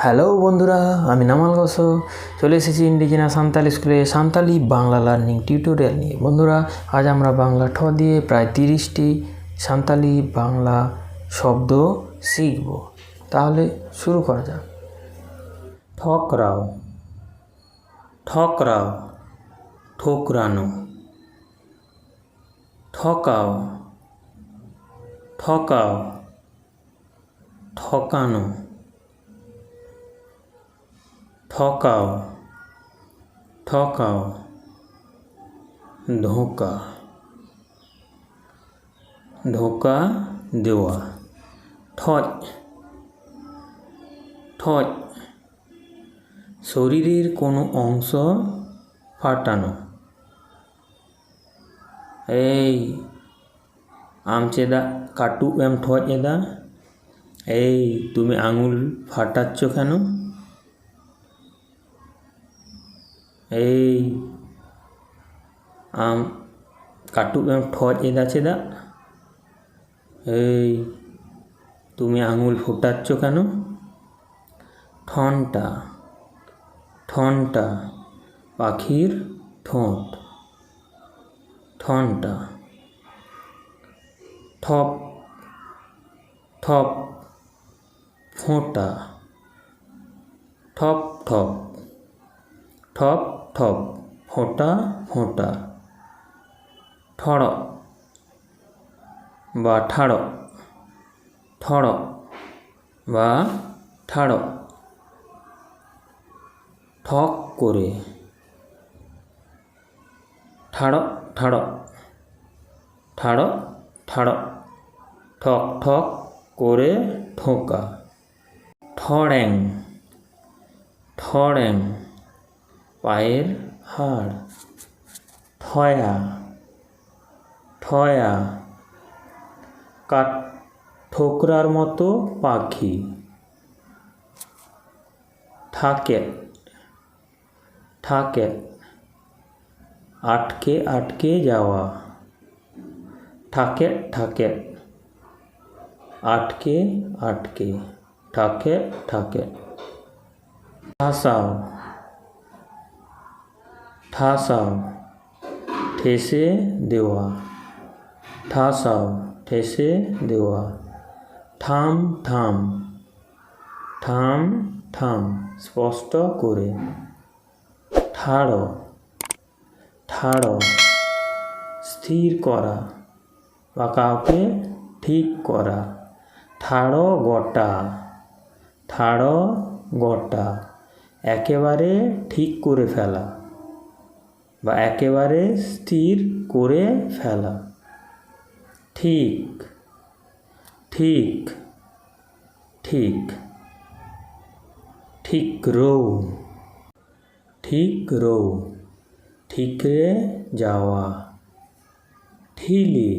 Hello বন্ধুরা, আমি নামাল গোসো চলে এসেছি ইন্ডিজিনাস সান্তালি স্কুলে সান্তালি বাংলা লার্নিং টিউটোরিয়াল নিয়ে। বন্ধুরা, আজ আমরা বাংলা ঠ দিয়ে প্রায় 30টি সান্তালি বাংলা শব্দ শিখব। তাহলে শুরু করা যাক। ঠকরাও, ঠকরাও, ঠোকরানো। ঠকাও, ঠকাও, ঠকানো। ঠকাও, ঠকাও, ধোঁকা, ধোঁকা দেওয়া। ঠজ, ঠজ, শরীরের কোনো অংশ ফাটানো। এই আমচেদা কাটু এম ঠজ এদা, এই তুমি আঙুল ফাটাচ্ছ কেন? এই আম কাটু এম ঠজ এদা চেদা, এই তুমি আঙুল ফোটাচ্ছ কেন? ঠনটা, ঠনটা, পাখির ঠোঁট। ঠনটা। ঠপ, ঠপ, ফোঁটা। ঠপ ঠপ, ঠপ ঠপ, ফোঁটা ফোঁটা। ঠড় বা ঠাড়, ঠড় বা ঠাড়। ঠক করে, ঠাড় ঠাড়, ঠাড় ঠাড়। ঠক ঠক করে ঠোকা। ঠড়্যাং, ঠড়্যাং, পায়ের হাড়। ঠয়া, ঠয়া, কাঠ ঠোকরার মতো পাখি। ঠাকে, ঠাকে, আটকে আটকে যাওয়া। ঠাকে ঠাকে, আটকে আটকে, ঠাকে ঠাকে। ঠাসাও, ঠাসাও, ঠেসে দেওয়া। ঠাসাও, ঠেসে দেওয়া। থাম থাম, থাম থাম, স্পষ্ট করে। ঠাড়, ঠাড়, স্থির করা বা কাউকে ঠিক করা। ঠাড় গোটা, ঠাড় গোটা, একেবারে ঠিক করে ফেলা বা একেবারে স্থির করে ফেলা। ঠিক, ঠিক, ঠিক, ঠিকরো, ঠিকরো, ঠিকরে যাওয়া। ঠিলি,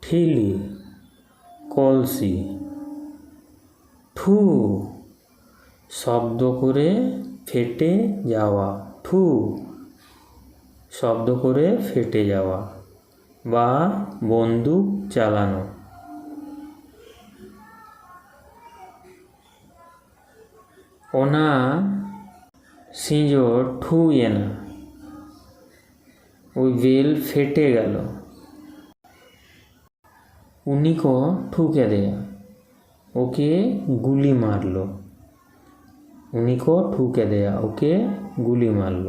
ঠিলি, কলসি। ঠু, শব্দ করে ফেটে যাওয়া। ঠু, শব্দ করে ফেটে যাওয়া বা বন্দুক চালানো। ওনা সিঁজো ঠুয়ে না, ওই বেল ফেটে গেল। উনিকো ঠুকে দেয়া, ওকে গুলি মারল। উনিকো ঠুকে দেয়া, ওকে গুলি মারল।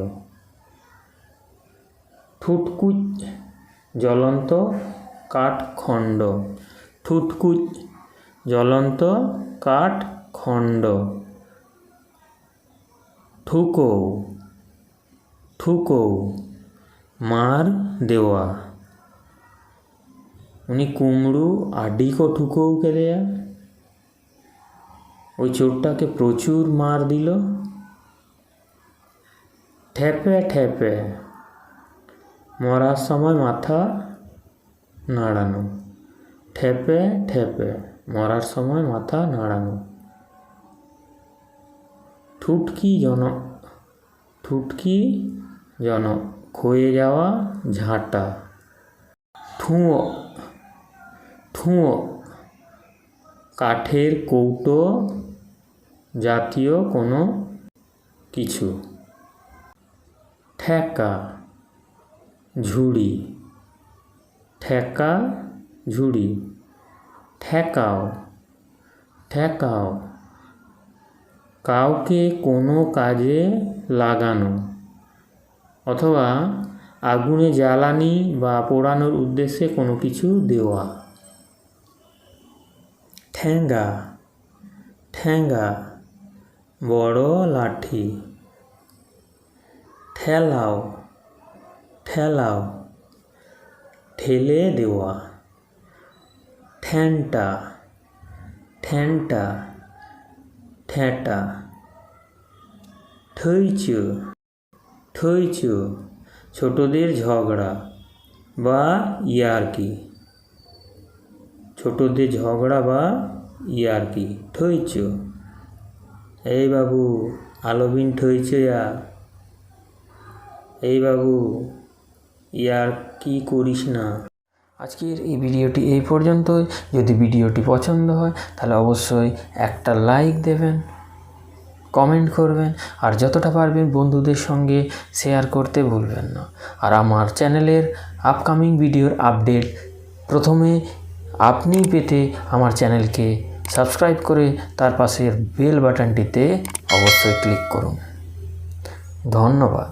ঠুটকুচ, জ্বলন্ত কাঠখণ্ড। ঠুটকুচ, জ্বলন্ত কাঠখণ্ড। ঠুকো, ঠুকো, মার দেওয়া। উনি কুমড়ো আডিকো ঠুকোকে দেয়া, ওই চোরটাকে প্রচুর মার দিল। ঠেপে ঠেপে, মরার সময় মাথা নাড়ানো। ঠেপে ঠেপে, মরার সময় মাথা নাড়ানো। ঠুটকি জনক, ঠুটকি জনক, ক্ষয়ে যাওয়া ঝাঁটা। ঠুঁয়ো, ঠুঁয়ো, কাঠের কৌটো জাতীয় কোনো কিছু। ঠেকা ঝুড়ি, ঠেকা ঝুড়ি। ঠেকাও ঠেকাও, কাউকে কোনো কাজে লাগানো অথবা আগুনে জ্বালানি বা পোড়ানোর উদ্দেশ্যে কোনো কিছু দেওয়া। ঠেঙ্গা ঠেঙ্গা, বড় লাঠি। ঠেলাও ঠেলাও, ঠেলে দেওয়া। ঠ্যাংটা ঠ্যাংটা, ঠ্যাঁটা। ঠইচো ঠইচো, ছোটদের ঝগড়া বা ইয়ার্কি। ছোটদের ঝগড়া বা ইয়ার্কি, ঠইচো। এই বাবু আলোবিন ঠইচো এই বাবু ইয়ার্কি করিস না। আজকের এই ভিডিওটি এই পর্যন্তই। যদি ভিডিওটি পছন্দ হয় তাহলে অবশ্যই একটা লাইক দেবেন, কমেন্ট করবেন, আর যতটা পারবেন বন্ধুদের সঙ্গে শেয়ার করতে ভুলবেন না। আর আমার চ্যানেলের আপকামিং ভিডিওর আপডেট প্রথমে আপনি পেতে আমার চ্যানেলকে সাবস্ক্রাইব করে তার পাশের বেল বাটনটিতে অবশ্যই ক্লিক করুন। ধন্যবাদ।